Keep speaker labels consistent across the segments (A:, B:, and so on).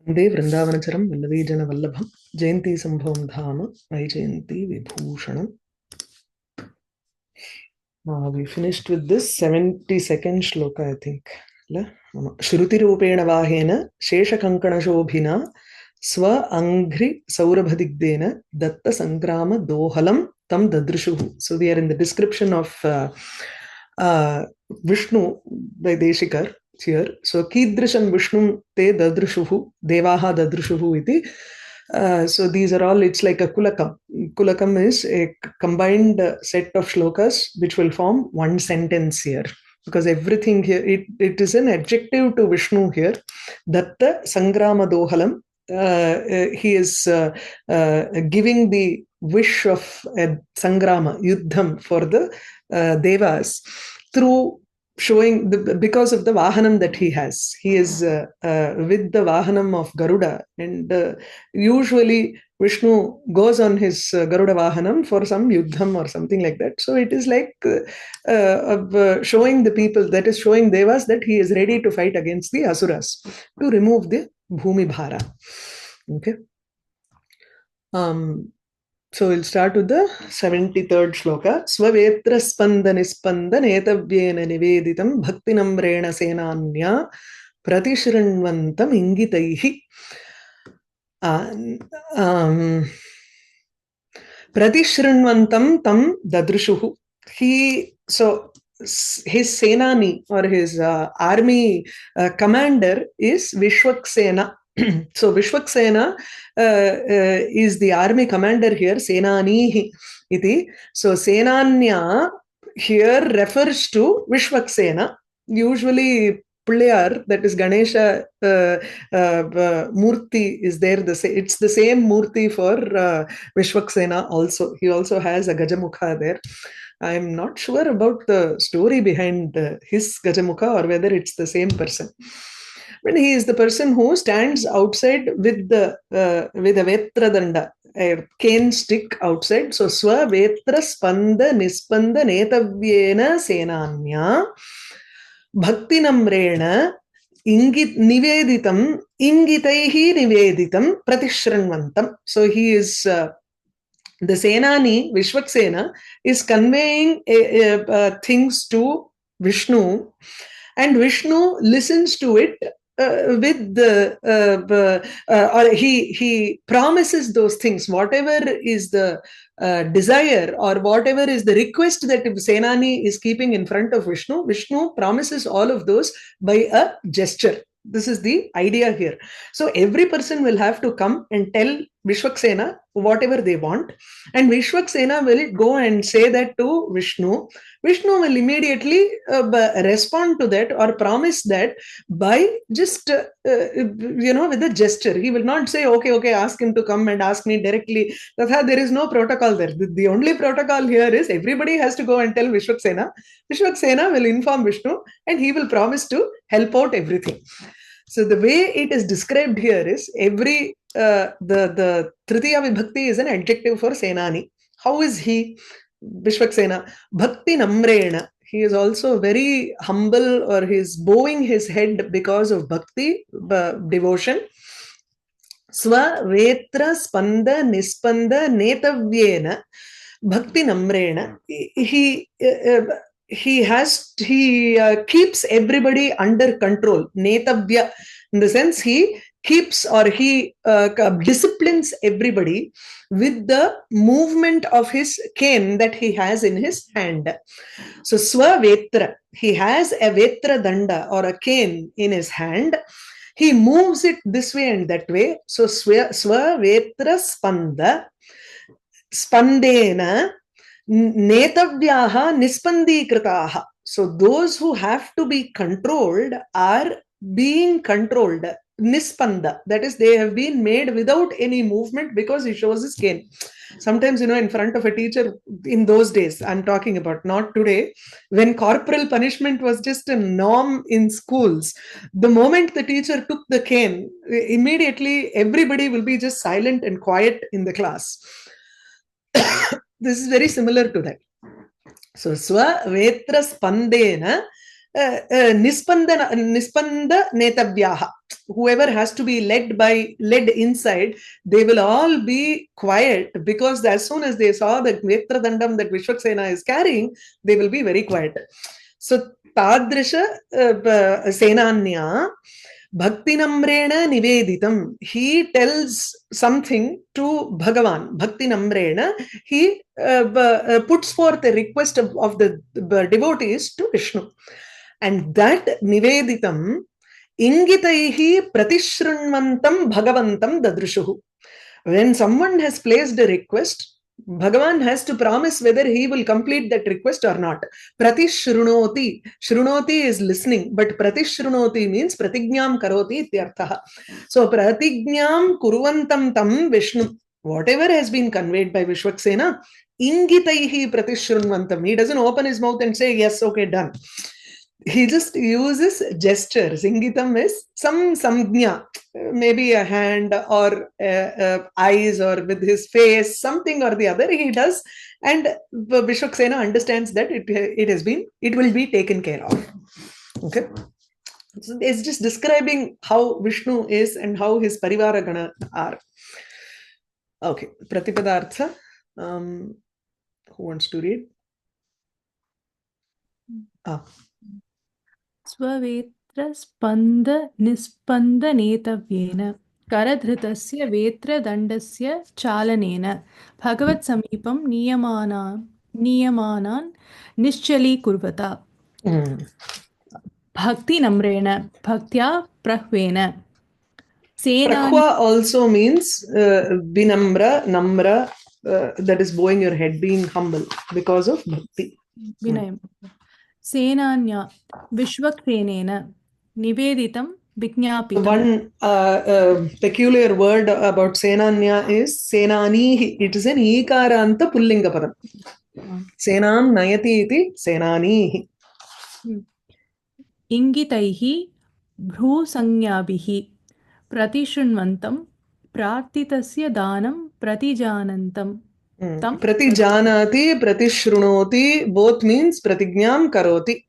A: वन्दे वृन्दावनचरं वल्लवीजनवल्लभं जयन्ती सम्भवं धाम Vaijayanti विभूषणम्. We finished with this 72nd shloka, I think. Shrutirupena vahena sheshakankanashobhina swa angri saurabhadigdena datta sangrama dohalam tam dadrishuhu. So we are in the description of Vishnu by Desikar here. So kidrishan Vishnu te dadrishuhu devaha dadrishuhu iti. So these are all, it's like a kulakam. Kulakam is a combined set of shlokas which will form one sentence here. Because everything here, it is an adjective to Vishnu here. Datta Sangrama Dohalam. He is giving the wish of Sangrama, Yuddham for the Devas through showing because of the Vahanam that he has. He is with the Vahanam of Garuda, and usually Vishnu goes on his Garuda Vahanam for some Yuddham or something like that. So it is like showing the people, that is showing Devas that he is ready to fight against the Asuras to remove the Bhumi Bhara. Okay. So we'll start with the 73rd shloka. Svavetra spanda nispanda netavyena niveditam bhaktinamrena senanya pratishrinvantam ingitaihi. Pratishrinvantam tam dadrishuhu. So his senani or his army commander is Vishwaksena. So Vishwaksena is the army commander here, Senanihi iti. So Senanya here refers to Vishwaksena. Usually Pullayar, that is Ganesha Murti is there. It's the same Murti for Vishwaksena also. He also has a Gajamukha there. I'm not sure about the story behind his Gajamukha or whether it's the same person. But he is the person who stands outside with a vetra danda, a cane stick outside. So swa vetra spanda nispanda netavyena senanya bhakti namrena niveditam ingitaihi niveditam pratishranvantam. So he is the Senani, Vishwaksena, is conveying things to Vishnu, and Vishnu listens to it with the or he promises those things. Whatever is the desire or whatever is the request that Senani is keeping in front of Vishnu, Vishnu promises all of those by a gesture. This is the idea here. So every person will have to come and tell Vishwaksena whatever they want, and Vishwaksena will go and say that to Vishnu. Vishnu will immediately respond to that or promise that by just with a gesture. He will not say okay, ask him to come and ask me directly. There is no protocol there. The only protocol here is everybody has to go and tell Vishwaksena. Vishwaksena will inform Vishnu, and he will promise to help out everything. So the way it is described here is the Tritiya Vibhakti is an adjective for Senani. How is he? Vishwaksena. Bhakti Namrena. He is also very humble, or he is bowing his head because of bhakti, devotion. Swa vetra spanda nispanda netavyena bhakti namrena. He keeps everybody under control. Netavya, in the sense he keeps or he disciplines everybody with the movement of his cane that he has in his hand. So swa vetra, he has a vetra danda or a cane in his hand. He moves it this way and that way. So swa vetra spanda spandena netavyaha nispandikritaha. So those who have to be controlled are being controlled. Nispanda, that is, they have been made without any movement because he shows his cane. Sometimes, in front of a teacher in those days, I'm talking about, not today, when corporal punishment was just a norm in schools. The moment the teacher took the cane, immediately everybody will be just silent and quiet in the class. This is very similar to that. So, swa vetra spandena nispanda netavyaha. whoever has to be led inside, they will all be quiet, because as soon as they saw the Vetra Dandam that Vishwaksena is carrying, they will be very quiet. So Tadrisha Senanya Bhakti Namrena Niveditam. He tells something to Bhagavan. Bhakti Namrena, he puts forth a request of the devotees to Vishnu. And that Niveditam Ingitaihi Pratishrunvantam Bhagavantam Dadrishuhu. When someone has placed a request, Bhagavan has to promise whether he will complete that request or not. Pratishrunoti. Shrunoti is listening, but pratishrunoti means pratignyam karoti ityarthaha. So pratignyam kurvantam tam Vishnu. Whatever has been conveyed by Vishwaksena, ingitaihi pratishrunvantam. He doesn't open his mouth and say, yes, okay, done. He just uses gestures. Ingitam is some samgnya, maybe a hand or eyes or with his face, something or the other he does, and Vishwaksena understands that it will be taken care of. Okay, so it's just describing how Vishnu is and how his parivara gana are. Okay, Pratipadartha. Who wants to read?
B: स्ववेत्र स्पन्द निस्पन्द नेतव्येन करधृतस्य वेत्र दण्डस्य चालनेन भगवत् समीपं नियमानान् निश्चलीकुर्वता भक्ति नम्रेण भक्त्या प्रह्वेन
A: Prakhva also means vinamra, namra, that is bowing your head, being humble because of bhakti.
B: Vinayam. Senanya Vishwaksenena Niveditam Vijñapitam.
A: One peculiar word about Senanya is Senani. It is an Ikaranta Pullinga Padam. Senam Nayati iti Senani.
B: Ingitaihi Bhrusangyabihi Pratishrunvantam Prartitasya Danam Pratijanantam.
A: Pratijanati, Pratishrunoti, both means Pratignyam Karoti.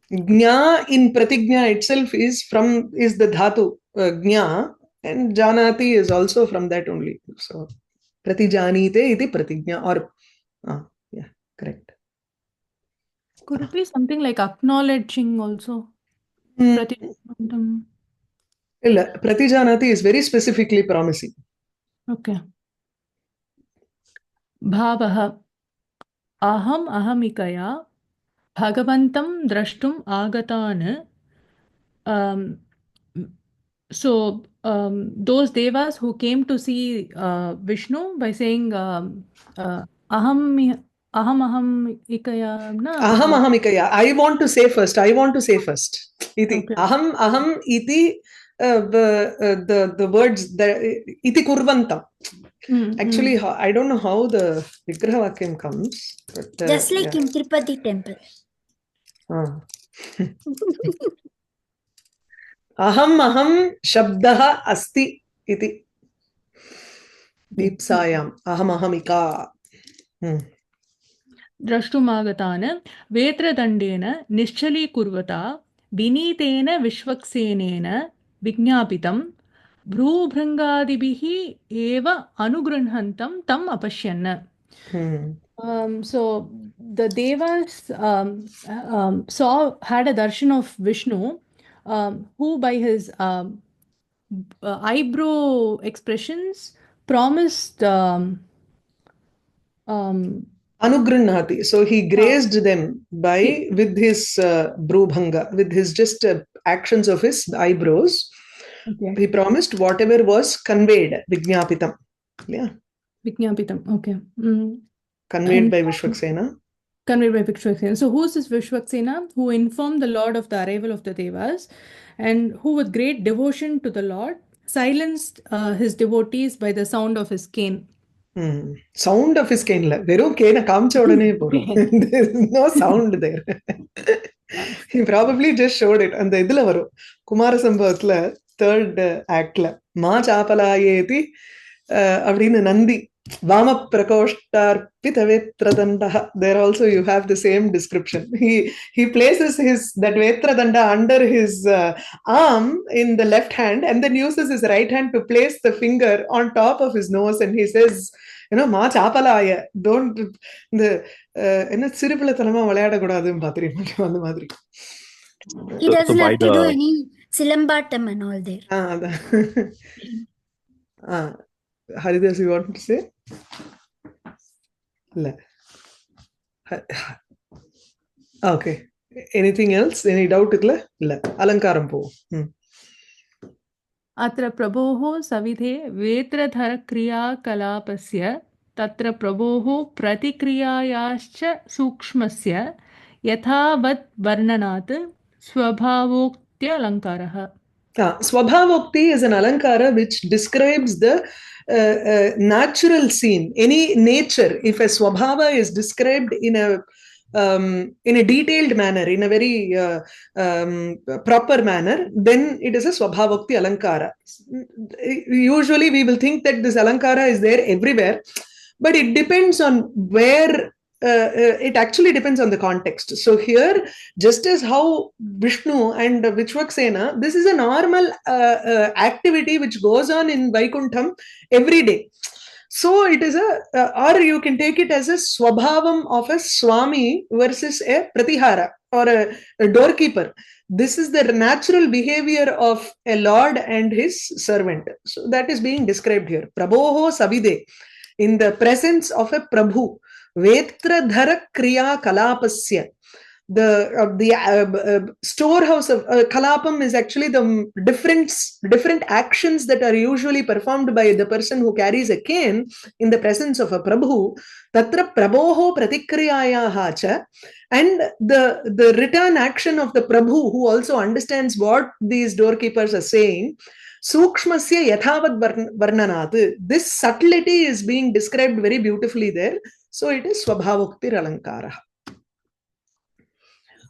A: Gnya in Pratignya itself is the dhatu Gnya, and Janati is also from that only. So Pratijanite iti Pratignya, or yeah, correct.
B: Could it be something like acknowledging also?
A: Pratijanati is very specifically promising.
B: Okay. Bhavaha aham ahamikaya bhagavantam drashtum agatan. So those devas who came to see Vishnu by saying aham ikaya na
A: aham ikaya, I want to say first, iti. Okay. Aham iti, the words iti kurvantam. Actually, I don't know how the Vigraha Vakyam comes. But,
C: just like in Tirupati temple.
A: Aham shabdaha asti iti. Deepsayam. Ahamika.
B: Drashtumagatan vetra dandena nischali kurvata vinitena vishwaksenena vijñapitam Bhrubhrangadibihi eva anugranhantam tam apashyanna. So the devas had a darshan of Vishnu, who by his eyebrow expressions promised
A: Anugranhati. So he grazed them with his Bhrubhanga, with his just actions of his eyebrows. Okay. He promised whatever was conveyed, Vijñapitam. Yeah.
B: Vijñapitam, okay.
A: Conveyed by Vishwaksena.
B: Conveyed by Vishwaksena. So who is this Vishwaksena? Who informed the Lord of the arrival of the Devas, and who with great devotion to the Lord silenced his devotees by the sound of his cane.
A: Sound of his cane. Veru cane kamcha odane porum. There is no sound there. He probably just showed it. And the idla varu. Kumara Sambhavatla third act la Ma chapalayeti avdina Nandi Vama prakoshtar pitavetradandaha. There also you have the same description. He places that vetradanda under his arm in the left hand and then uses his right hand to place the finger on top of his nose, and he says, ma chapalaya, don't the siripilathanama vilayada kodadum pathireenga andha madri.
C: He doesn't have to do any silambatam and all there.
A: Haridas, you want to say? Okay. Anything else? Any doubt? Illa. Alankaram po.
B: Atra prabhoho savidhe vetradhara kriya kalapasya tatra prabhoho pratikriyayascha sukshmasya yathavat varnanat swabhavoktya alankaraha.
A: Swabhavokti is an alankara which describes the natural scene, any nature. If a swabhava is described in a detailed manner, in a very proper manner, then it is a swabhavokti alankara. Usually we will think that this alankara is there everywhere, but it depends on where. It actually depends on the context. So here, just as how Viṣṇu and Vichakshana, this is a normal activity which goes on in Vaikuntham every day. So it is or you can take it as a swabhavam of a Swami versus a Pratihara or a doorkeeper. This is the natural behavior of a Lord and his servant. So that is being described here. Prabhoho savide, in the presence of a Prabhu. Vetradhara kriya kalapasya. The storehouse of kalapam is actually the different actions that are usually performed by the person who carries a cane in the presence of a Prabhu. Tatra prabhoho pratikriyayaha cha. And the return action of the Prabhu, who also understands what these doorkeepers are saying. Sukshmasya yathavat varnanat. This subtlety is being described very beautifully there. So it is swabhavokti alankara.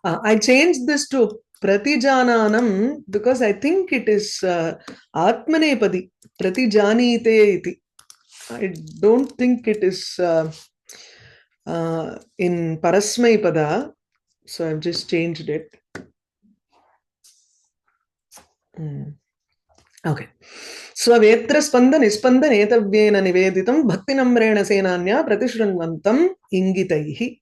A: I changed this to pratijananam because I think it is atmanepadi. Pratijanite iti. I don't think it is in parasmaipada. So I've just changed it. Okay. Swavetra spanda nispanda netavyena niveditam bhaktinamrena senanya pratishranvantam ingitaihi.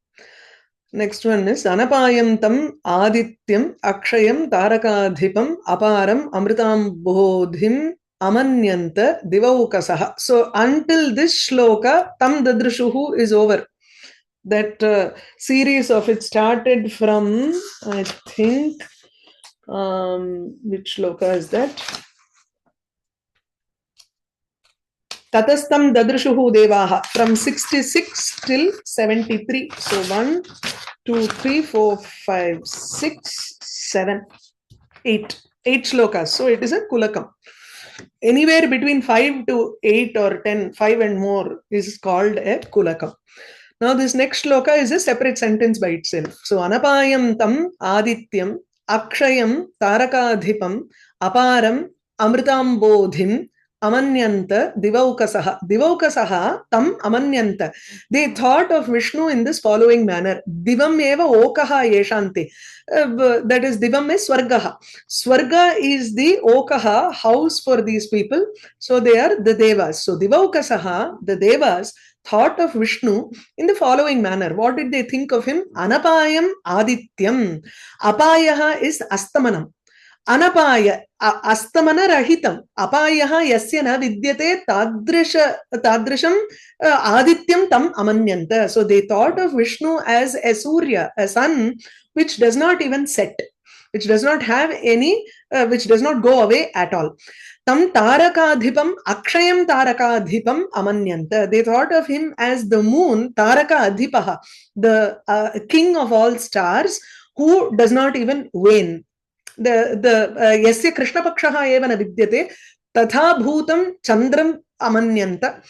A: Next one is anapayam tam adityam akshayam tarakadhipam aparam amritam bodhim amanyanta divaukasaha. So until this shloka, tam dadrishuhu is over. That series of it started from, I think, which shloka is that? Tatastam dadrishuhu devaha, from 66 till 73. So 1, 2, 3, 4, 5, 6, 7, 8. 8 shlokas. So it is a kulakam. Anywhere between 5 to 8 or 10, 5 and more is called a kulakam. Now this next shloka is a separate sentence by itself. So anapayam tam adityam akshayam tarakadhipam aparam amritam bodhim amanyanta divaukasaha. Divaukasaha tam amanyanta. They thought of Viṣṇu in this following manner. Divam eva okaha yeshante. That is, divam is swargaha. Swarga is the okaha, house for these people. So they are the devas. So divaukasaha, the devas, thought of Viṣṇu in the following manner. What did they think of him? Anapayam adityam. Apayaha is astamanam. Anapaya, astamana rahitam. Apayaha yasya na vidyate tadrisham adityam tam amanyanta. So they thought of Viṣṇu as a Surya, a sun which does not even set, which does not have any, which does not go away at all. Tam tarakadhipam akshayam tarakadhipam amanyanta. They thought of him as the moon, taraka adhipaha, the king of all stars, who does not even wane. The yasya krishna pakshaha eva na vidyate tatha bhutam chandram amanyanta.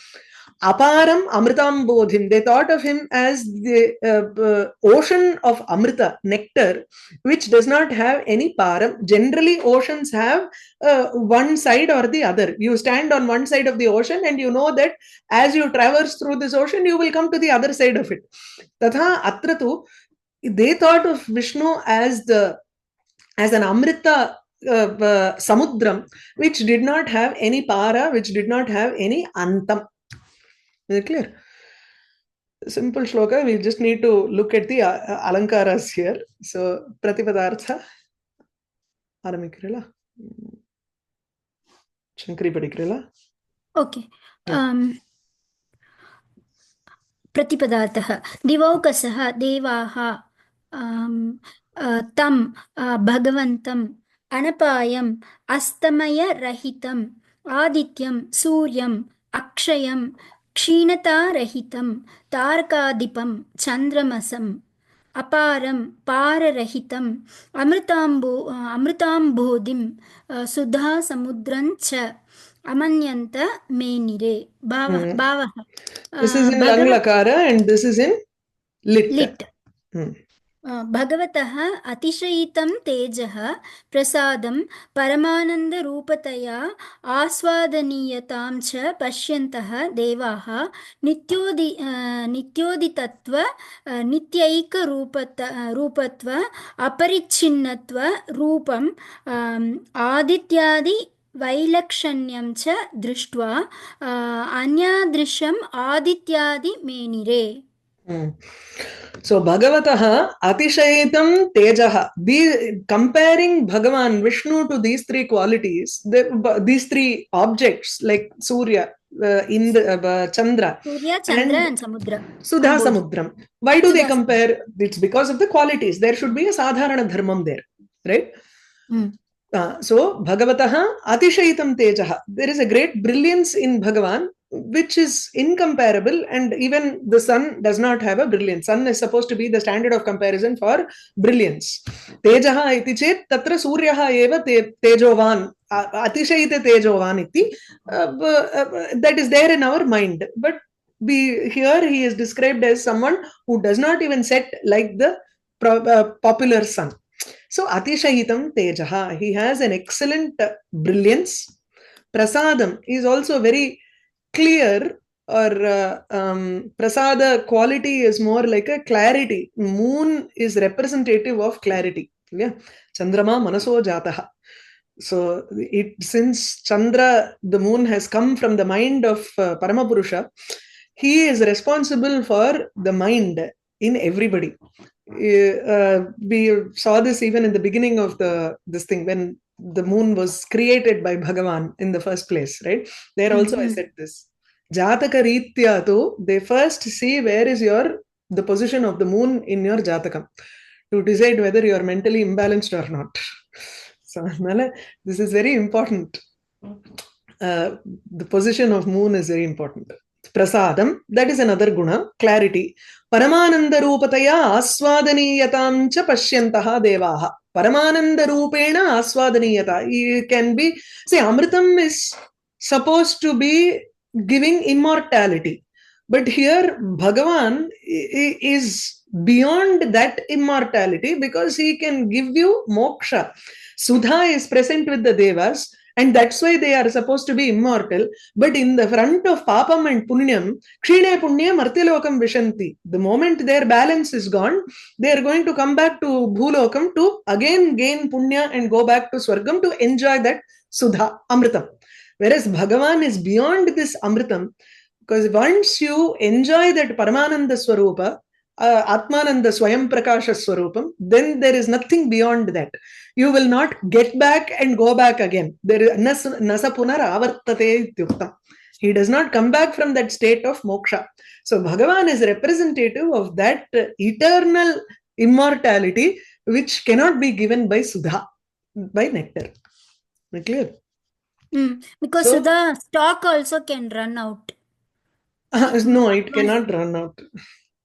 A: Aparam Amritam Bodhim. They thought of him as the ocean of Amrita, nectar, which does not have any param. Generally, oceans have one side or the other. You stand on one side of the ocean and you know that as you traverse through this ocean, you will come to the other side of it. Tatha Atratu, they thought of Vishnu as an Amrita Samudram, which did not have any para, which did not have any Antam. Is it clear? Simple shloka. We just need to look at the alankaras here. So, Pratipadartha. Aramikirila. Shankari Padikirila.
C: Okay. Pratipadartha. Divaukasaha devaha tam bhagavantam anapayam astamaya rahitam adityam suryam akshayam kshinata rahitam tarkadipam chandramasam aparam pararahitam amritambodhim sudha samudran cha amanyanta menire bhavaha.
A: This is in Langlakara and this is in Lit.
C: भगवतः अतिशयितं तेजः प्रसादं परमानन्दरूपतया आस्वादनीयतां च पश्यन्तः देवाः नित्योदितत्व नित्यैकरूपत्व अपरिच्छिन्नत्व रूपम् आदित्यादि वैलक्षण्यं च दृष्ट्वा अन्यादृशम् आदित्यादि मेनिरे.
A: So Bhagavataha Atishayitam Tejaha. Comparing Bhagavan Vishnu to these three qualities, these three objects like Surya, Chandra,
C: and Samudra.
A: Sudha Samudram. Why do they compare? It's because of the qualities. There should be a sadharana dharmam there, right? So Bhagavataha Atishayitam Tejaha. There is a great brilliance in Bhagavan, which is incomparable, and even the sun does not have a brilliance. Sun is supposed to be the standard of comparison for brilliance. Tejaha iti chet tatra suryaha eva tejovan atishayite tejovan iti. That is there in our mind, but here he is described as someone who does not even set like the popular sun. So Atishayitam Tejaha, he has an excellent brilliance. Prasadam is also very clear, or prasada quality is more like a clarity. Moon is representative of clarity. Yeah? Chandrama manaso jataha. So since Chandra, the moon, has come from the mind of Paramapurusha, he is responsible for the mind in everybody. We saw this even in the beginning of this thing, when the moon was created by Bhagavan in the first place, right? There also I said this. Jataka Ritya to, they first see where is the position of the moon in your Jatakam to decide whether you are mentally imbalanced or not. So this is very important. The position of moon is very important. Prasadam, that is another guna, clarity. Paramananda rupataya aswadaniyatam cha pashyantaha devaha. Paramananda rupena aswadaniyata. It can be, say, Amritam is supposed to be giving immortality. But here, Bhagavan is beyond that immortality because he can give you moksha. Sudha is present with the devas, and that's why they are supposed to be immortal. But in the front of papam and punyam, kshine punyam artilokam vishanti. The moment their balance is gone, they are going to come back to bhulokam to again gain punya and go back to swargam to enjoy that sudha, amritam. Whereas Bhagavan is beyond this amritam, because once you enjoy that paramananda swarupa, Atmananda Swayam Prakasha Swarupam, then there is nothing beyond that. You will not get back and go back again. There is Nasa Punar Avartate Tyuktam. He does not come back from that state of moksha. So Bhagavan is representative of that eternal immortality which cannot be given by Sudha, by nectar. Clear?
C: Because so, Sudha stock also can run out.
A: No, it cannot run out.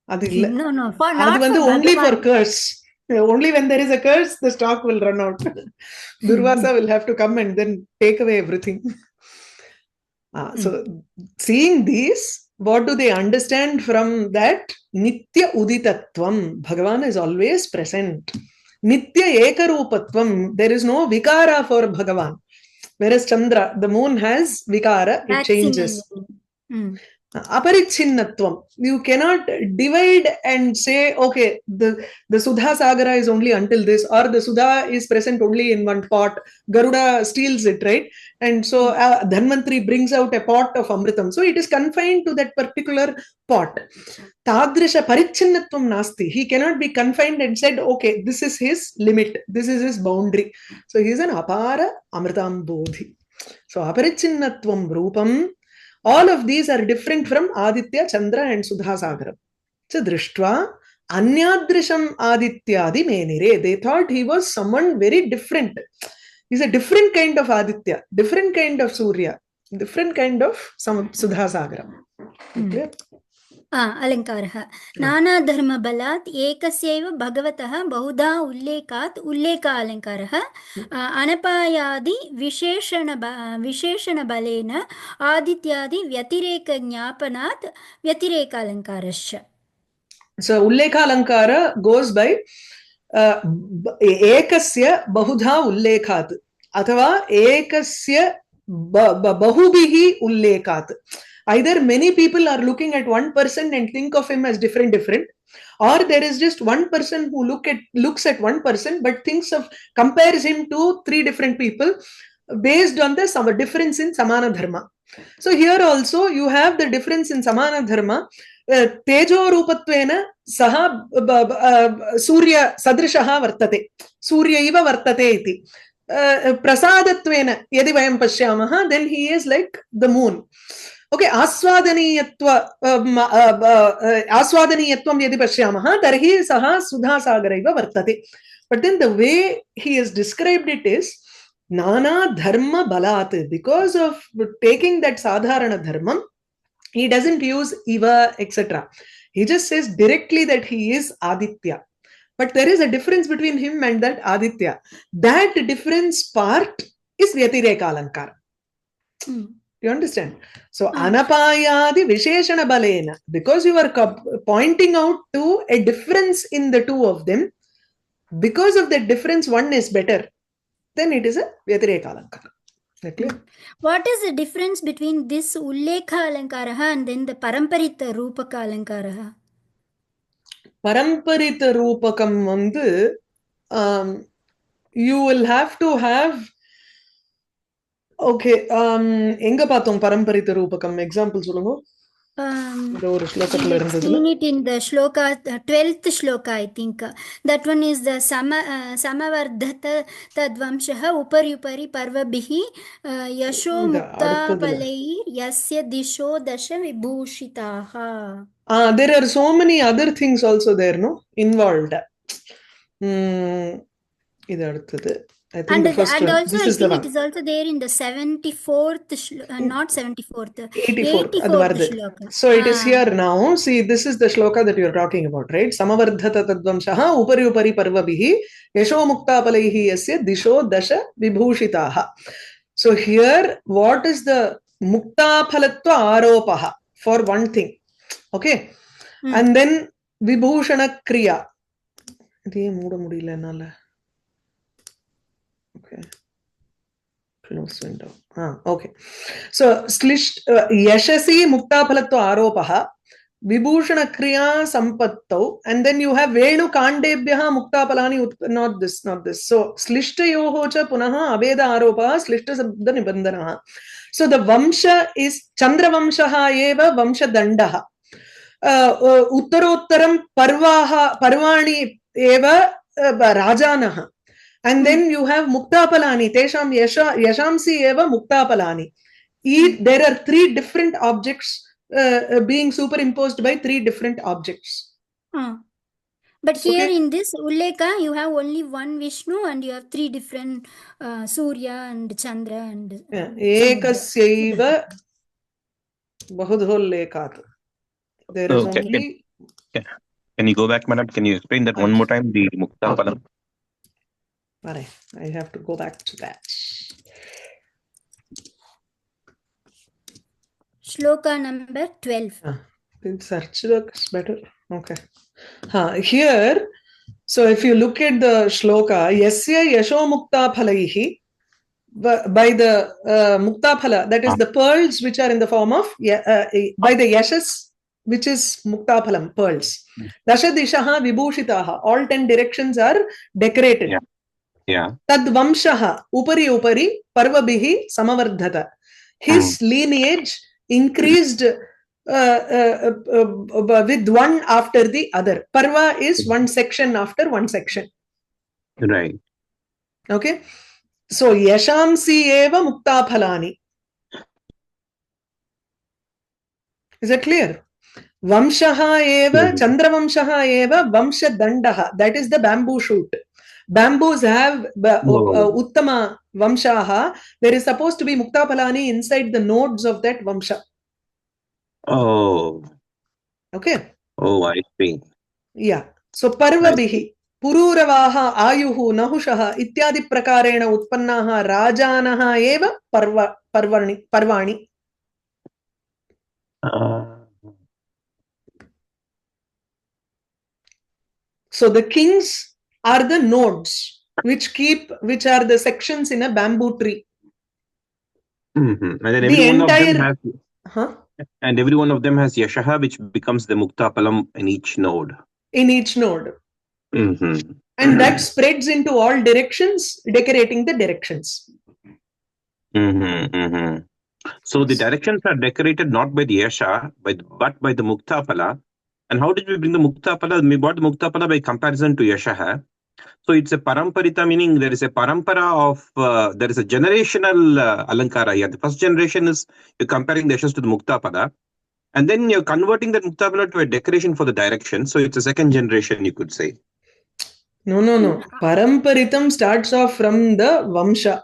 C: No.
A: Only for curse. Only when there is a curse, the stock will run out. Durvasa will have to come and then take away everything. So, seeing these, what do they understand from that? Nitya uditatvam. Bhagavan is always present. Nitya ekarupatvam. There is no vikara for Bhagavan. Whereas Chandra, the moon has vikara, it changes. Aparichinnatvam. You cannot divide and say, okay, the Sudha Sagara is only until this, or the Sudha is present only in one pot. Garuda steals it, right? And so Dhanvantri brings out a pot of Amritam. So it is confined to that particular pot. Tadrisha Parichinnatvam nasti. He cannot be confined and said, okay, this is his limit, this is his boundary. So he is an Apara Amritam Bodhi. So Aparichinnatvam Rupam. All of these are different from Aditya, Chandra and Sudha Sagara. So Drishtva Anyadrisham Adityadi Menire. They thought he was someone very different. He's a different kind of Aditya, different kind of Surya, different kind of some Sudha Sagara. Okay?
C: अलङ्कारः नानाधर्मबलात् एकस्यैव भगवतः बहुधा उल्लेखात् उल्लेखालङ्कारः अनपायादि विशेषणबलेन आदित्यादि व्यतिरेकज्ञापनात् व्यतिरेकालङ्कारश्च.
A: So उल्लेखालङ्कार goes by एकस्य बहुधा उल्लेखात् अथवा एकस्य बहुभिः उल्लेखात्. Either many people are looking at one person and think of him as different, or there is just one person who looks at one person but compares him to three different people based on the difference in samana dharma. So here also you have the difference in samana dharma. Tejo rupatvena saha surya sadrishaha vartate, surya iva vartate iti. Prasadattvena yadi vayam pashyamaha, then he is like the moon. Okay, aswadaniyatvam yadi pashyamaha, tarhi saha sudha sagaraiva vartate. But then the way he has described it is nana dharma balat. Because of taking that sadharana dharma, he doesn't use iva, etc. He just says directly that he is Aditya. But there is a difference between him and that Aditya. That difference part is Vyatireka Alankara. You understand? So, Anapayadi Visheshana Balena, because you are pointing out to a difference in the two of them, because of that difference, one is better, then it is a Vyatireka Alankara. Clear?
C: What is the difference between this Ullekha Alankaraha and then the Paramparita Rupaka Alankaraha?
A: Paramparita Rupakam vandu, you will have to have. Okay, enga paathom Paramparita Rupakam example solungo.
C: We've seen it in the Sloka, 12th Sloka, I think. That one is the Samavardhata Tadvamshaha Upari Parvabhihi Yasho Mukta Palai Yasya Disho Dasha Vibhushitaha.
A: There are so many other things also there, no? Involved. I think
C: and
A: the first
C: and
A: one.
C: Also,
A: this
C: I
A: is
C: think
A: the
C: it is also there in the 74th, not 74th,
A: 84th
C: Shloka.
A: So it is here now. See, this is the shloka that you are talking about, right? Samavardhata tadvamshaha upari parvabhihi yasho mukta palaihi yasya disho dasha vibhushitaha. So here, what is the mukta phalatva aropaha for one thing? Okay. And then vibhushana kriya. Okay. Close window. Okay. So, yashasi mukta phalatva aropaha, vibhushana kriya sampattau, and then you have venu kandebhyaha mukta palani, not this. So, slishtayoho cha punaha abeda aropaha, slishta sabda nibandhanaha. So, the vamsha is chandravamsaha eva vamsha dandaha. Uttarottaram parvani eva rajanaha. And then you have muktapalani, tesham yashamsi eva muktapalani. There are three different objects being superimposed by three different objects.
C: But here in this Ulleka, you have only one Vishnu and you have three different Surya and Chandra and
A: Ekasyaiva bahudhollekat. There is only...
D: Can you go back, madam? Can you explain that one more time? The Muktapalam.
A: I have to go back to that.
C: Shloka number 12.
A: Search looks better. Okay. Here, so if you look at the shloka, yasya yasho mukta phalaihi, by the mukta phala, that is the pearls which are in the form of, by the yashas, which is mukta phalam, pearls. Dasha dishaha vibhushitaha, all 10 directions are decorated. Tad vamshaha, upari upari, parvabhihi samavardhata. His lineage increased with one after the other. Parva is one section after one section.
D: Right.
A: Okay. So, yashamsi eva mukta phalani. Is it clear? Vamshaha eva, chandravamsaha eva, vamsha dandaha. That is the bamboo shoot. Bamboos have uttama vamshaha. There is supposed to be mukta phalani inside the nodes of that vamsha.
D: Oh.
A: Okay.
D: Oh, I see.
A: Yeah. So, parvabhihi. पुरूरवाः आयुः नहुषः इत्यादि प्रकारेण उत्पन्नाः राजानः एव पर्वाणि. So the kings are the nodes which are the sections in a bamboo tree.
D: And then every one of them has yashaha, which becomes the mukta phalam in each node.
A: In each node. And that spreads into all directions, decorating the directions.
D: So the directions are decorated not by the yasha, but by the mukta phala. And how did we bring the mukta phala? We brought the mukta phala by comparison to yashaha. So it's a paramparita, meaning there is a parampara of, there is a generational alankara here. The first generation is you're comparing the yashas to the mukta phala. And then you're converting that mukta phala to a decoration for the direction. So it's a second generation, you could say.
A: No. Paramparitam starts off from the Vamsha.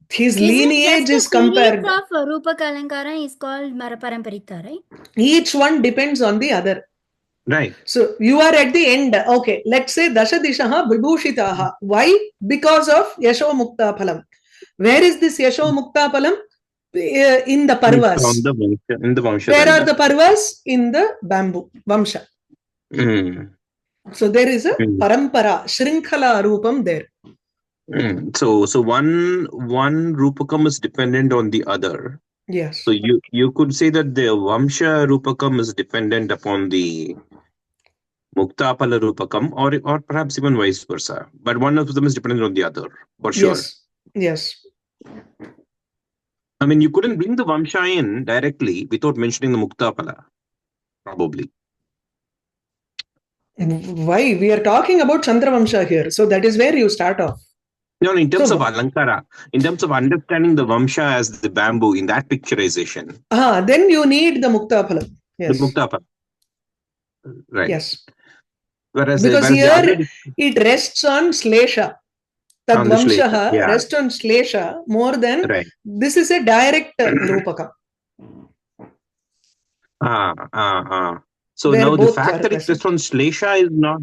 A: His lineage is compared.
C: The series of Rupa Kalankara is called Paramparitta, right?
A: Each one depends on the other.
D: Right.
A: So you are at the end. Okay. Let's say Dasha Dishaha Vibhushitaha. Why? Because of Yasho Mukta Phalam. Where is this Yasho Mukta Phalam? In the Parvas.
D: In the Vamsha.
A: Where are the Parvas? In the bamboo. Vamsha. So there is a parampara, shrinkhala rupam there.
D: So one rupakam is dependent on the other.
A: Yes.
D: So you could say that the Vamsha rupakam is dependent upon the Muktapala rupakam, or perhaps even vice versa. But one of them is dependent on the other, for sure.
A: Yes.
D: I mean, you couldn't bring the Vamsha in directly without mentioning the Muktapala, probably.
A: Why? We are talking about Chandravamsa here. So that is where you start off.
D: No, in terms of Alankara, in terms of understanding the Vamsha as the bamboo in that picturization.
A: Then you need the Muktapala. Yes.
D: The Muktapala. Right.
A: Yes.
D: Because
A: here it rests on Slesha. Tad Vamshaha rests on Slesha more than this is a direct Rupaka.
D: So now the fact that it rests on Slesha is not.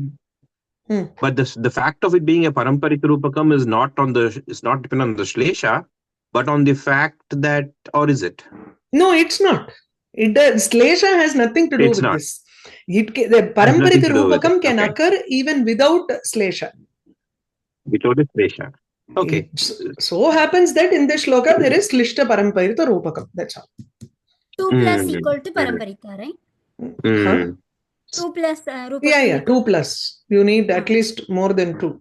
D: But the fact of it being a Paramparita Rupakam is not dependent on the Slesha, but on the fact that, or is it?
A: No, it's not. Slesha has nothing to do with this. The Paramparita Rupakam can occur even without Slesha.
D: Without a Slesha. Okay.
A: So happens that in this shloka there is Klishta Paramparita Rupakam. That's all.
C: 2 plus equal to Paramparita, right? 2 plus Rupakam.
A: Yeah, 2 plus. You need at least more than 2.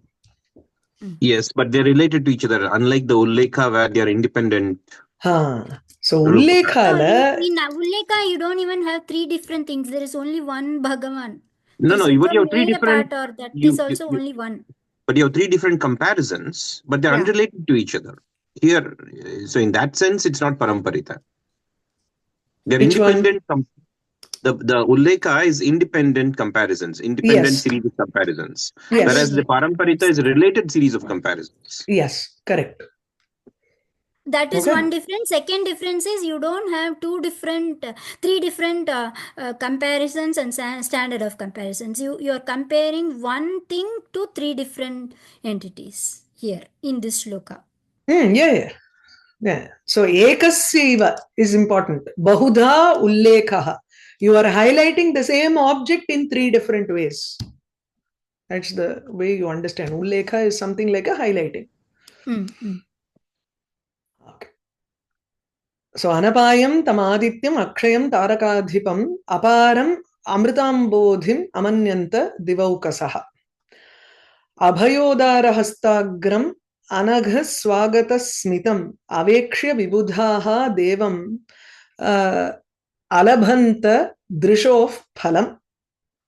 D: Yes, but they're related to each other, unlike the Ullekha where they are independent.
A: So Ullekha...
C: In Ullekha, you don't even have 3 different things. There is only one Bhagavan.
D: No, you have 3 different...
C: Part or that is also only one.
D: But you have 3 different comparisons, but they're unrelated to each other. Here, so in that sense, it's not Paramparita. They're independent... The Ullekha is independent comparisons, series of comparisons. Whereas the Paramparita is a related series of comparisons.
A: Yes, correct.
C: That is one difference. Second difference is you don't have 3 different comparisons and standard of comparisons. You are comparing one thing to 3 different entities here in this shloka.
A: Yeah. So ekasyaiva is important. Bahudha ullekhaha. You are highlighting the same object in 3 different ways. That's the way you understand. Ullekha is something like a highlighting. Okay. So anapayam tamadityam akshayam tarakadhipam aparam amritambodhim amanyanta divaukasaha. Abhayodara hastagram anagha swagata smitam avekshya vibudhaha devam alabhanta drishof phalam.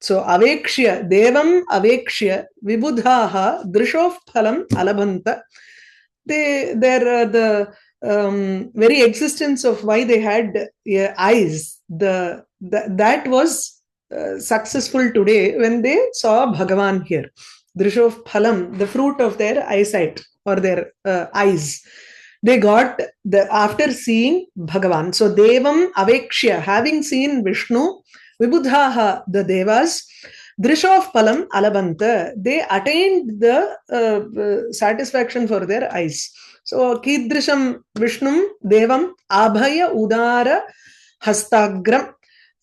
A: So avekshya devam avekshya vibudhaha drishof phalam alabhanta. The very existence of why they had eyes, that was successful today when they saw Bhagavan here. Drishof phalam, the fruit of their eyesight or their eyes. They got after seeing Bhagavan. So Devam Avekshya, having seen Vishnu, Vibudhaha, the Devas, Drishof Palam Alabanta, they attained the satisfaction for their eyes. So Kidrisham Vishnum Devam Abhaya Udara Hastagram.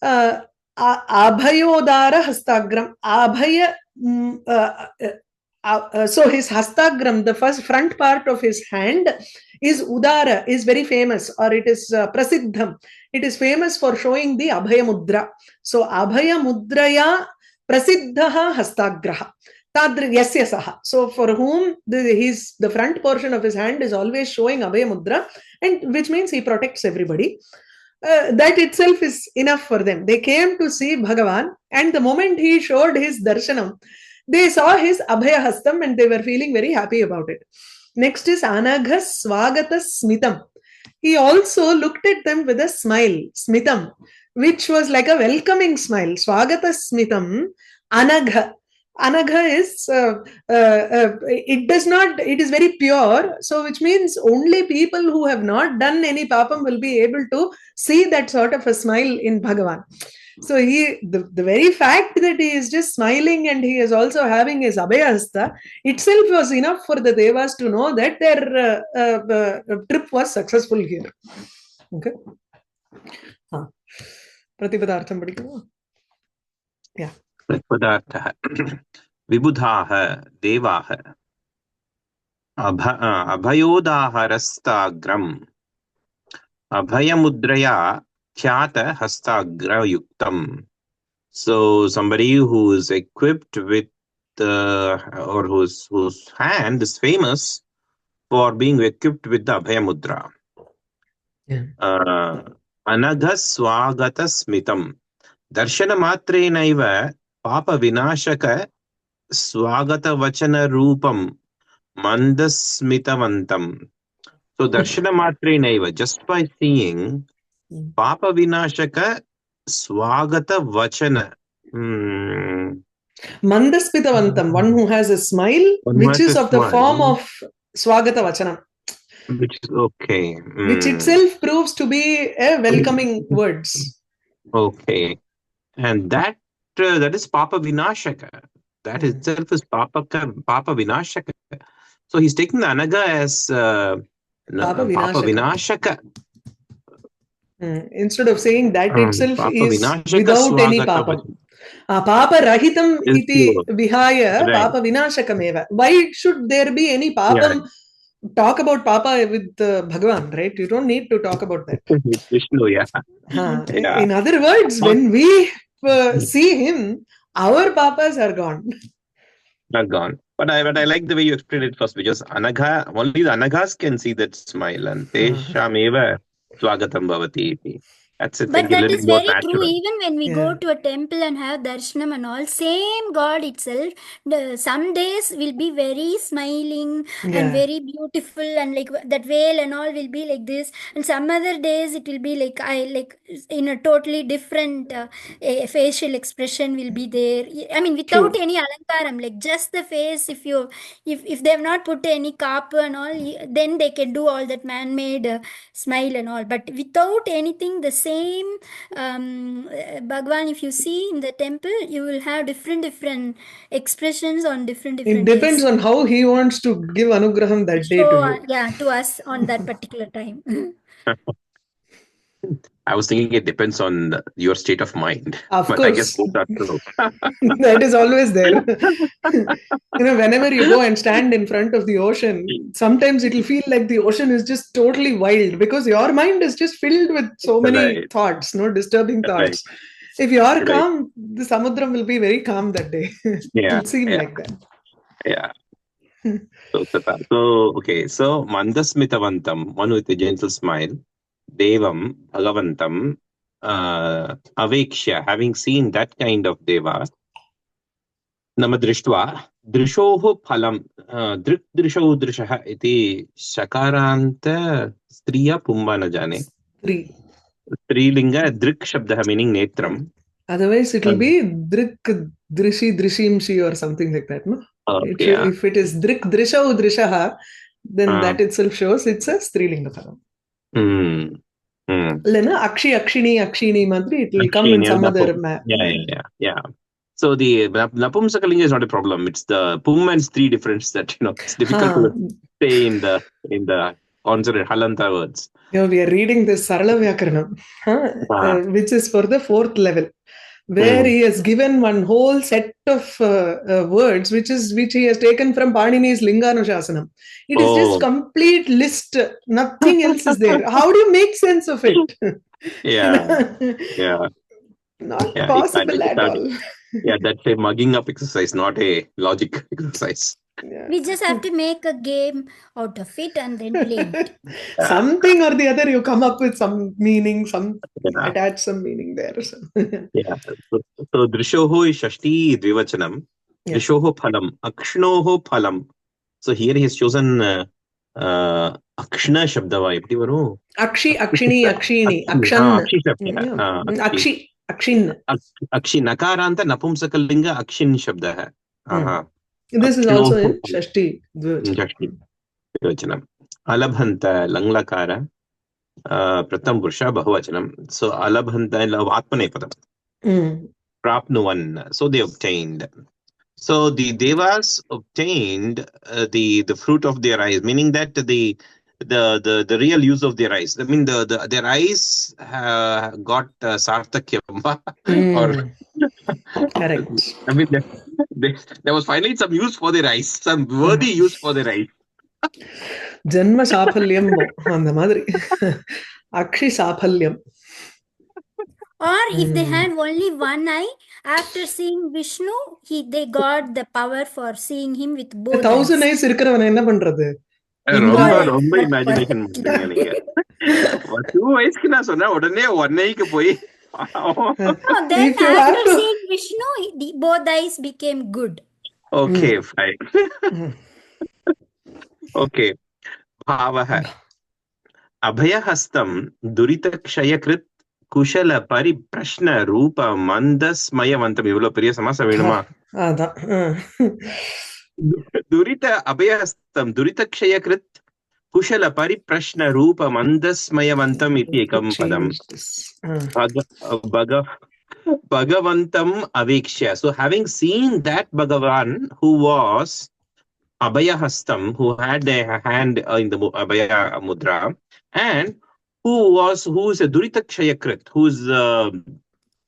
A: Abhayodara Hastagram. Abhaya. So his hastagram, the first front part of his hand, is udara, is very famous, or it is prasiddham. It is famous for showing the abhaya mudra. So abhaya mudraya prasiddhaha hastagraha. Yasya saha. So for whom the front portion of his hand is always showing abhaya mudra, and which means he protects everybody. That itself is enough for them. They came to see Bhagavan, and the moment he showed his darshanam, they saw his abhaya hastam and they were feeling very happy about it. Next is anagha swagata smitam. He also looked at them with a smile, smitam, which was like a welcoming smile. Swagata smitam, anagha. Anagha is, it is very pure, so which means only people who have not done any papam will be able to see that sort of a smile in Bhagavan. So the very fact that he is just smiling and he is also having his abhayahasta itself was enough for the devas to know that their trip was successful here. Okay. Pratipadartham padikama? Yeah.
D: Pratipadartha. Vibudhaha devaha abhayodaharasthagram abhayamudraya khyata hastagra yuktam. So somebody who is equipped with or whose hand is famous for being equipped with the abhayamudra. Anagha swagata smitam darshana matrenaiva papa vinashaka swagata vachana rupam mandasmitavantam. So darshana matrenaiva, just by seeing papa vinashaka swagata vachana.
A: Mandaspitavantam, one who has a smile, which is of the form of swagata vachanam.
D: Which is okay.
A: Which itself proves to be a welcoming words.
D: Okay. And that is Papa Vinashaka. That itself is Papa Vinashaka. So he's taking the Anaga as Papa Vinashaka.
A: Instead of saying that itself
D: Papa
A: is
D: Vinashaka
A: without any
D: Swagata
A: papam. Papa rahitam iti
D: pure.
A: vihaya
D: Right.
A: Papa vinashakameva. Why should there be any papam?
D: Yeah.
A: Talk about Papa with Bhagavan, right? You don't need to talk about that.
D: Vishnu, yeah.
A: Yeah. In other words, when we see him, our papas are gone.
D: Are gone. But I like the way you explained it first, because Anagha, only the Anaghas can see that smile, and Teshameva Swagatam Bhavati. That's it.
C: But that is
D: more
C: very
D: natural.
C: true. Even when we go to a temple and have darshanam and all, same God itself, some days will be very smiling and very beautiful, and like that veil and all will be like this, and some other days it will be like in a totally different facial expression will be there. I mean, without any alankaram, like just the face. If they have not put any kappa and all, then they can do all that man-made smile and all. But without anything, the same Bhagwan, if you see in the temple, you will have different expressions on different
A: It depends
C: days.
A: on how he wants to give anugraham that day
C: So,
A: to you.
C: yeah, to us on that particular time.
D: I was thinking it depends on your state of mind.
A: Of
D: But
A: course.
D: I guess both are true.
A: That is always there. Whenever you go and stand in front of the ocean, sometimes it will feel like the ocean is just totally wild because your mind is just filled with so many
D: Right.
A: thoughts, disturbing thoughts. If you are calm, the samudram will be very calm that day. It will seem like that.
D: Yeah. So, okay. So, mandasmitavantam, one with a gentle smile, devam, bhagavantam, avekshya, having seen that kind of deva, namadrishtva, drishoho phalam, drik drisho drishaha iti shakaranta striya pumba na jane.
A: Three.
D: Strilinga drik shabdaha meaning netram.
A: Otherwise, it will be drik drishi drishimshi or something like that, no? If it is drik drisha drishaha, then that itself shows it's a strilinga phalam. Lena akshi akshini akshini madri, it will come in some other map.
D: Yeah. So the napumsakalinga is not a problem. It's the pum and stri difference that it's difficult to say in the consonant halanta words.
A: We are reading this Sarala Vyakaranam, which is for the 4th level, where he has given one whole set of words, which he has taken from Panini's Linganushāsanam. It is just complete list. Nothing else is there. How do you make sense of it? Not possible at all.
D: Yeah, that's a mugging up exercise, not a logic exercise.
C: We just have to make a game out of it and then play it.
A: Something or the other, you come up with some meaning, attach some meaning there.
D: So drishoho is shashti dvivachanam. Drishoho phalam. Akshnoho phalam. So here he has chosen akshna shabdava.
A: Akshi, akshini, akshini. Akshan.
D: Akshi shabda.
A: Akshi. Akshin.
D: Akshi nakaranta napumsakalinga akshin shabda hai.
A: This is also in Shashti
D: Dvivachanam. Alabhanta langlakara pratam pursha bahuvachanam. So alabhanta atmanepadam. Prapnuvan. So they obtained. So the devas obtained the fruit of their eyes, meaning that the real use of their eyes. I mean, their eyes got sarthakyam. Or
A: correct.
D: I mean, there was finally some use for their eyes, some worthy use for their eyes.
A: Janma saphalyam on the madri. Akshi saphalyam.
C: Or if they had only one eye, after seeing Vishnu, they got the power for seeing him with both
A: 1000 eyes irukravana enna pandrathu?
D: ரொம்ப imagination பண்றீங்க நீங்க. 2 வயசுக்கு நான் சொன்னா உடனே 1 ஐக்கு போய்
C: then after seeing Vishnu, both eyes became good.
D: Okay, fine. Okay. Bhavaha. Abhayahastam duritakshayakrit kushala pariprashna roopa mandasmayavantam. இவ்வளவு பெரிய சமாசம் வேணுமா?
A: அதான்.
D: Durita abhayahastam duritakshayakrit kushala pariprashna roopa mandasmayavantam iti ekam padam. Bhagavantam avekshya. So having seen that Bhagavan who was Abhayahastam, who had a hand in the Abhaya Mudra, and who is a Duritakshayakrit, who is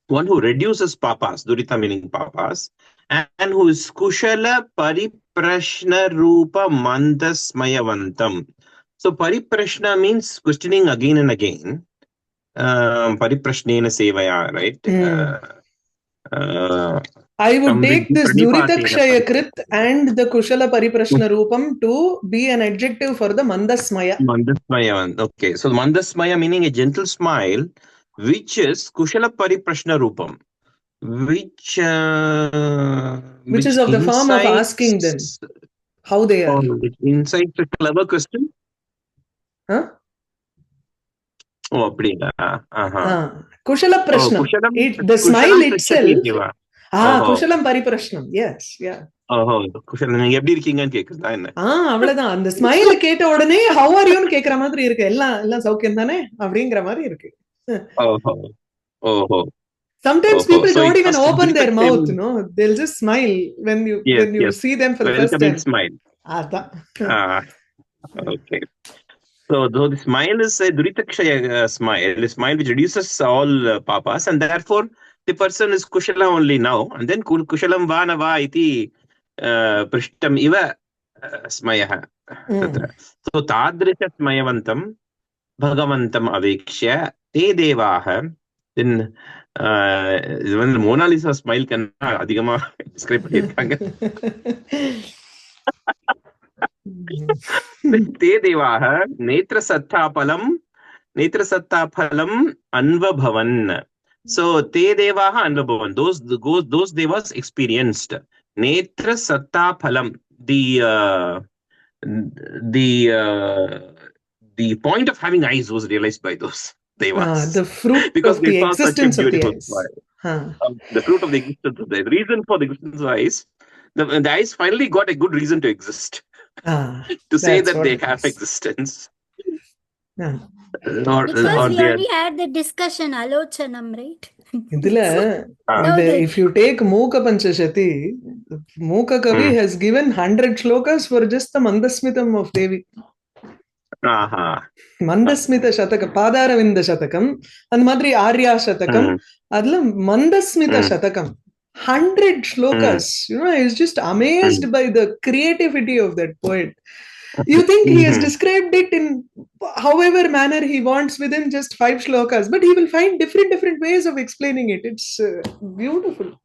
D: one who reduces papas, Durita meaning papas, and who is Kushala Pariprashna Rupa Mandasmayavantam. So Pariprashna means questioning again and again. Pariprashnena sevaya, right?
A: I would take this Duritakshayakrit and the Kushala Pariprashna Rupam to be an adjective for the Mandasmaya.
D: Mandasmaya, okay. So Mandasmaya meaning a gentle smile, which is Kushala Pariprashna Rupam, which
A: is of the form of asking them how they are.
D: Insights a clever question?
A: Huh?
D: Oh, apdiga.
A: Kushala Prashna. The smile itself. Kushalam Pariprashnam. Yes, yeah.
D: குஷலம் நீங்க எப்படி இருக்கீங்கன்னு கேக்குறதா என்ன?
A: அவ்வளவுதான். அந்த smile கேட்ட உடனே how are you ன்னு கேக்குற மாதிரி இருக்கு. எல்லாம் சௌக்கியம் தானே அப்படிங்கிற மாதிரி இருக்கு. Sometimes people
D: So
A: don't
D: it
A: even
D: was
A: open their mouth,
D: Duritaksha.
A: no? They'll just smile when you see them for the first
D: Welcoming
A: time.
D: smile. Okay. So the smile is a Duritaksha smile, a smile which reduces all papas, and therefore the person is kushala only now, and then kushalam va na va iti prishtam iva smayah. So tadrisha smayavantam bhagavantam avekshya te devaha. Then Mona Lisa smile can adhigama describe பண்ணிருக்காங்க. ते देवाः नेत्रसत्ताफलम् अन्वभवन्. So te devaha anvabhavan. Those devas experienced netrasattaphalam, the point of having eyes was realized by those devas.
A: The fruit
D: because
A: of
D: they
A: the
D: saw such a
A: existence of the
D: beautiful
A: eyes.
D: smile. The fruit of the existence of the reason for the existence of eyes. The eyes finally got a good reason to exist. To say that they have existence.
C: Because we already had the discussion, Alochanam, right?
A: If you take Mooka Panchashati, Mooka Kavi has given 100 shlokas for just the Mandasmitam of Devi. Mandasmita Shataka, Padaravinda Shatakam, and Madri Arya Shatakam, Adla Mandasmita Shatakam. 100 shlokas. He's just amazed by the creativity of that poet. You think he has described it in however manner he wants within just 5 shlokas, but he will find different ways of explaining it. It's beautiful.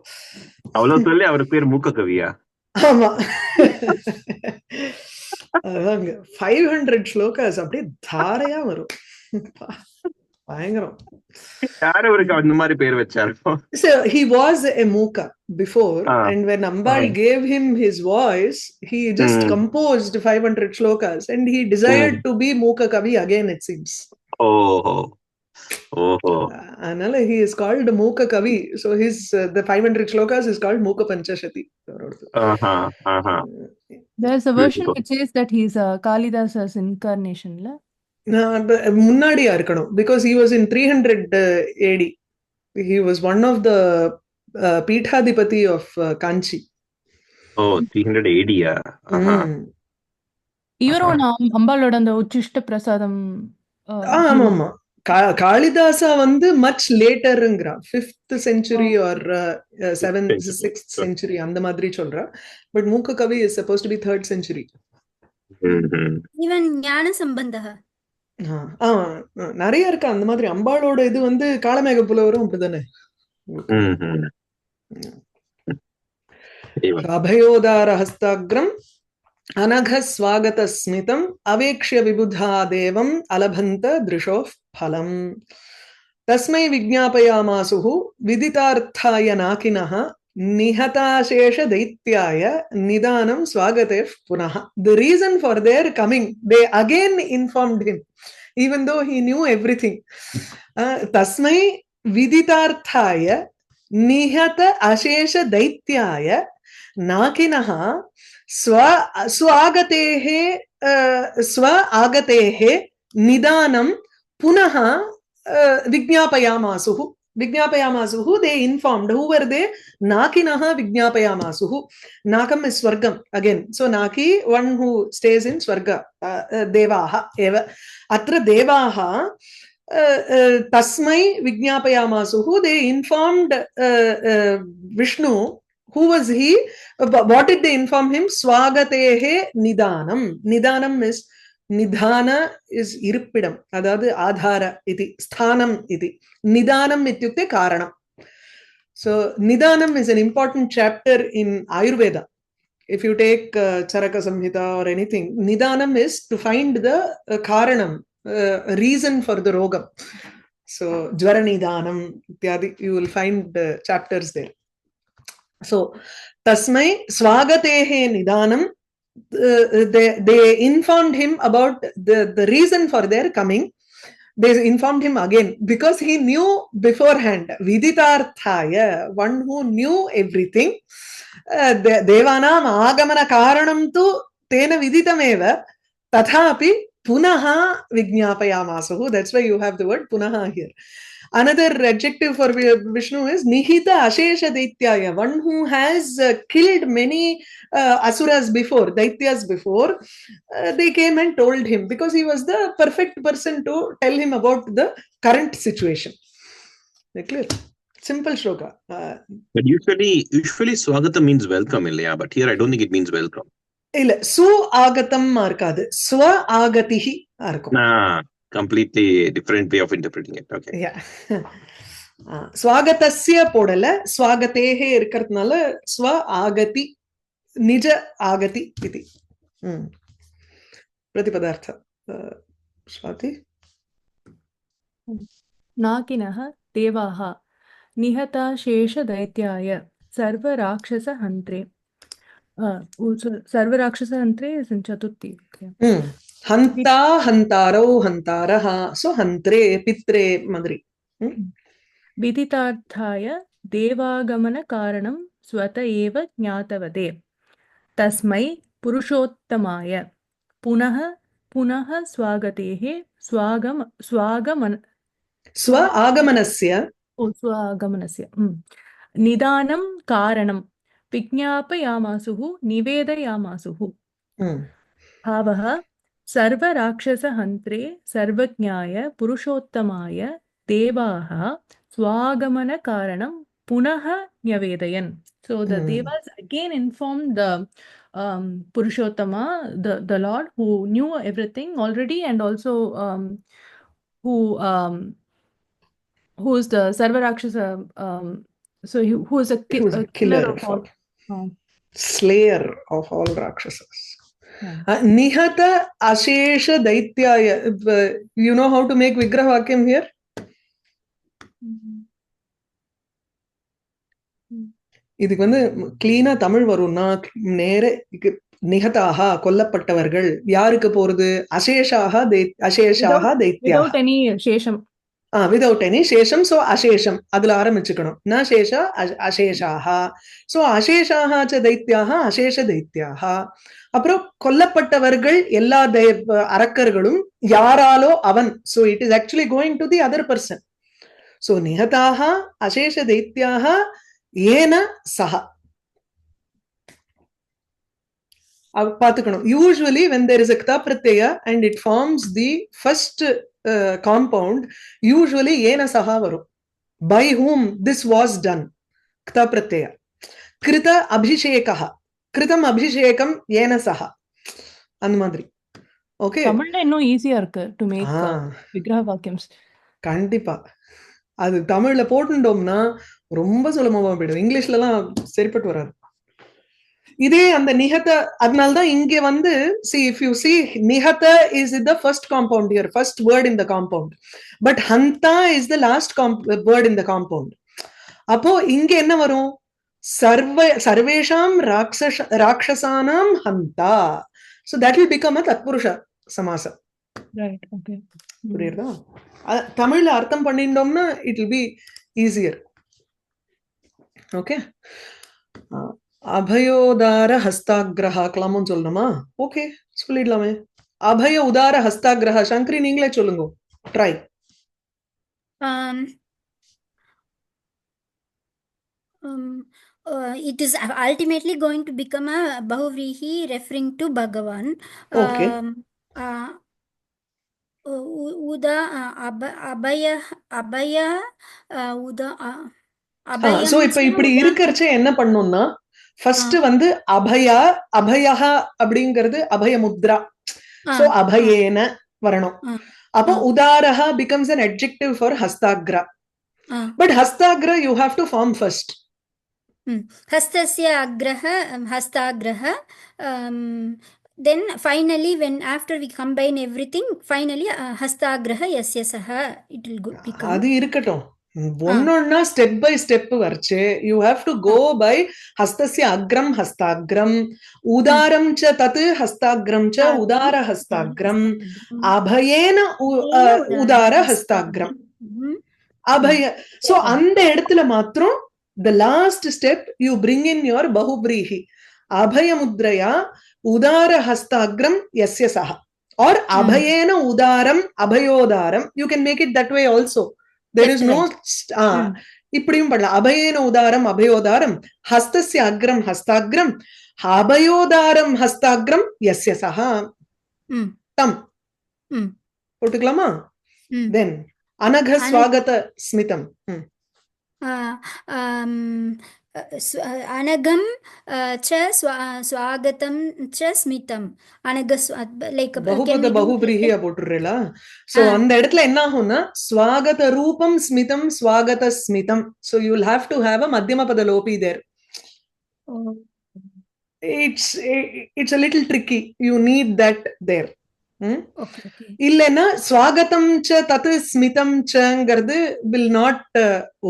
D: Avlo solli avaru per Mooka Kaviya.
A: Ama. 500 shlokas அப்படியே தாரையா வரும். பயங்கரம். So he was a Mooka before, and when Ambal gave him his voice, he just composed 500 shlokas, and he desired to be Mooka Kavi again, it seems. Anala, he is called Mooka Kavi. So his the 500 shlokas is called Mooka Panchashati.
B: There's a version which says that he's Kalidasa's incarnation, la?
A: முன்னாடியா இருக்கணும், because he was in 300 AD. He was one of the Peethadipati of Kanchi.
D: 300 AD.
B: இவரும் அம்பாளோட அந்த உச்சிஷ்ட பிரசாதம்.
A: ஆமா. காளிதாசா வந்து much laterங்கறா, 5th century or 6th century அந்த மாதிரி சொல்றா. But Mooka Kavi is supposed to be 3rd century.
C: Even ஞான சம்பந்தஹ
A: நிறைய இருக்கு அந்த மாதிரி. அம்பாளோட இது வந்து காளமேக புலவரும் அப்படிதானே. அபயோதார ஹஸ்தாக்ரம் அனഘஸ் ஸ்வாகத ஸ்மிதம் அவேக்ஷ்ய விபுதா தேவம் அலபந்த திருஷோஃப் பலம் தஸ்மை விஜ்ஞாபயாமாசுஹு விதிதார்த்தாய நாகினஹ நிஹதாசேஷ தைத்யாய நிதானம் ஸ்வாகதேஃ புனஹ. The reason for their coming, they again informed him, even though he knew everything. Tasmai viditarthaya nihata ashesha daityaya nakinaha swagatehe nidanam punaha vignapayamasuhu. Vignapayamasuhu, they informed. Who were they? Nakinaha vignapayamasuhu. Nakam is Swargam again. So Naki, one who stays in Swarga. Devaha eva. Atra devaha tasmai vignapayamasuhu. They informed Viṣṇu. Who was he? What did they inform him? Swagatehe nidanam. Nidanam is Nidhana is iripidam. Adadu adhara iti. Sthanam iti. Nidanam ityukte karanam. So Nidanam is an important chapter in Ayurveda. If you take Charaka Samhita or anything, Nidanam is to find the karanam, reason for the rogam. So Jvara Nidanam ityadi, you will find chapters there. So Tasmai Swagatehe Nidanam. They informed him about the reason for their coming. They informed him again because he knew beforehand. Viditarthaya, one who knew everything. Devanam agamana karanam tu tena viditameva tathapi punaha vignapayamasuhu. That's why you have the word punaha here. Another adjective for Vishnu is Nihita Ashesha Daityaya, one who has killed many asuras before, Daityas before. They came and told him because he was the perfect person to tell him about the current situation. Clear? Simple shloka.
D: But usually Swagata means welcome, Ilya, but here I don't think it means welcome.
A: Su agatam markadu. Swa agatihi arkum.
D: Completely different way of interpreting it. Okay.
A: Yeah. Swagatasya podala, swagatehe irkartnala, swa agati, nija agati iti. Pratipadartha. Swati?
B: Nakinaha devaha nihata shesha daityaya sarva rakshasa hantre. Sarva rakshasa hantre is in Chaturthi.
A: Hanta, hantaro, hantaraha. So hantre, pitre, madri.
B: Viditarthaya devagamana karanam swata eva jnatavade. Tasmai purushottamaya punaha swagatehe
A: Swagamanasya
B: nidanam karanam vignapayamasuhu nivedayamasuhu. Bhavaha sarva rakshasa hantre sarvajnaya purushottamaya devaha swagamana karanam punaha nyavedayan. So the devas again informed the Purushottama, the Lord who knew everything already, and also who is the Sarva Rakshasa, who is a killer of all.
A: Slayer of all Rakshasas. Nihata Ashesha Daityaya. You know how to make Vigraha Vakyam here? இதுக்கு வந்து கிளீனா தமிழ் வரும்னா நேர நிகதாஹா கொல்லப்பட்டவர்கள் யாருக்கு போறது அசேஷாஹா அசேஷாஹா தைத்யா
B: without any சேஷம்
A: without any சேஷம் so அசேஷம் அதுல ஆரம்பிச்சுக்கணும் ந சேஷா அசேஷாஹா so அசேஷாஹா ச தைத்யாஹா அசேஷ தைத்யாஹா அப்புறம் கொல்லப்பட்டவர்கள் எல்லா அரக்கர்களும் யாராலோ அவன் so it is actually going to the other person so நிகதாஹா அசேஷ தைத்யாஹா ஏன சஹா பாத்துக்கணும் usually when there is a kta pratyaya and it forms the first compound usually ஏன சஹா வரும் by whom this was done kta pratyaya krita abhishekah kritam abhishekam ஏன சஹா அந்த மாதிரி okay
B: தமிழ்ல இன்னும் ஈஸியா இருக்கு டு மேக் விக்ரஹ வாக்கியம்ஸ்
A: கண்டிப்பா அது தமிழ்ல போட்டுட்டோம்னா ரொம்ப சுலபமா போயிடும் இங்கிலீஷ்ல எல்லாம் சரிப்பட்டு வராது இதே அந்த நிஹத அதனால்தான் இங்க வந்து see if you see nihata is the first compound here first word in the compound but hanta is the last word in the compound அப்போ இங்க என்ன வரும் sarvesham rakshasanam hanta so that will become a tatpurusha samasa
B: right okay
A: புரியுதா தமிழ்ல அர்த்தம் பண்ணிட்டோம்னா it will be easier okay அபயோதார ஹஸ்தாகிரஹா கலாமும் சொல்லணுமா okay சொல்லிடலாமே அபய உதார ஹஸ்தாகிரஹா சங்கரி நீங்களே சொல்லுங்க try
C: it is ultimately going to become a bahuvrihi referring to Bhagavan
A: okay
C: uda abaya uda
A: so இப்ப இப்படி இருக்கறச்சே என்ன பண்ணணும்னா ஃபர்ஸ்ட் வந்து அபயா அப்படிங்கிறது அபய முத்ரா சோ அபயேன வரணும் அப்போ உதாரஹ becomes an adjective for hastagra but hastagra you have to form first
C: hastasya agraha hastagraha then finally when after we combine everything finally hastagraha yasya saha it will become
A: அது இருக்கட்டும் ஒன்னொன்னா step by step வர்ச்சு you have to go by ஹஸ்தஸ்ய அக்ரம் ஹஸ்தாக்ரம் உதாரம் ச தத் ஹஸ்தாக்ரம் ச உதார ஹஸ்தாக்ரம் அபயேன உதார ஹஸ்தாக்ரம் அபய சோ அந்த இடத்துல மாத்திரம் the last step you bring in your bahubrehi abhaya mudraya udara hastagram yasya saha or abhayena udaram abhayodaram you can make it that way also There is no இப்படியும் பண்ணலாம். அபயேன உதாரம் அபயோதாரம் ஹஸ்தஸ்ய அக்ரம் ஹஸ்தாக்ரம் அபயோதாரம் ஹஸ்தாக்ரம் யஸ்ய சஹா தம் போட்டுக்கலாமா? Then anagha swagata smitham.
C: Anagam cha swagatam cha smitham. Anagas like
A: பகுபத பகுபிரீஹியா போட்டுறீங்களா? So அந்த இடத்துல என்ன ஆகும்னா ஸ்வாகத ரூபம் ஸ்மிதம் ஸ்வாகத ஸ்மிதம். So you will have to have a madhyama pada lopi there. It's a little tricky. You need that there. இல்லைன்னா ஸ்வாகதம் ச தத் ஸ்மிதம் சங்கிறது will not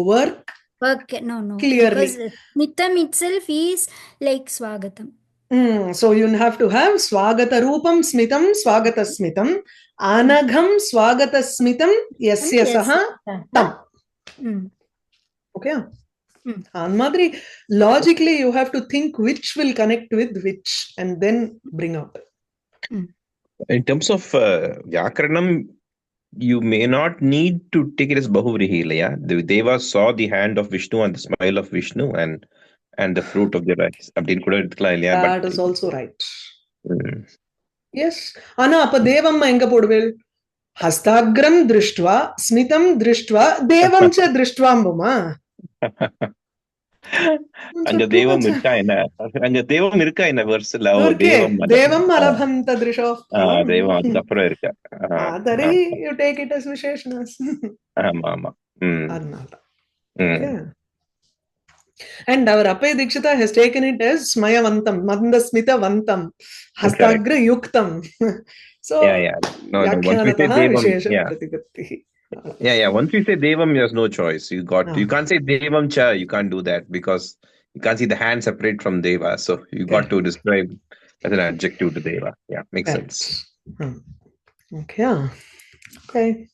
A: work.
C: No.
A: Clearly.
C: Because smitham itself is like swagatam.
A: So you have to have swagata rupam smitham swagata smitham anagham swagata smitham yasya saha tam. Okay. Madri, logically you have to think which will connect with which and then bring out.
D: In terms of Vyakaranam, you may not need to take it as Bahuvrihi. The Devas saw the hand of Vishnu and the smile of Vishnu and the fruit of their eyes.
A: That is also right. Yes. Ana appa devamma enga poduvel? Hastagram drishtva, smitham drishtva, devam cha drishtva ambuma.
D: அங்க தெய்வம் இருக்கா என்ன வருஷல
A: தேவம் அலபந்த திருஷோ
D: தெய்வம் அதுக்கப்புறம் இருக்கா
A: அதரி you take it as விசேஷணஸ்.
D: ஆமா
A: And our Appaya Dikshita has taken it as Smayavantam, Mandasmita Vantam, Hastagra Yuktam. So,
D: once we say Devam, there's no choice. You can't say Devam cha, you can't do that because you can't see the hand separate from Deva. So you got to describe as an adjective to Deva. Yeah, makes sense.
A: Okay.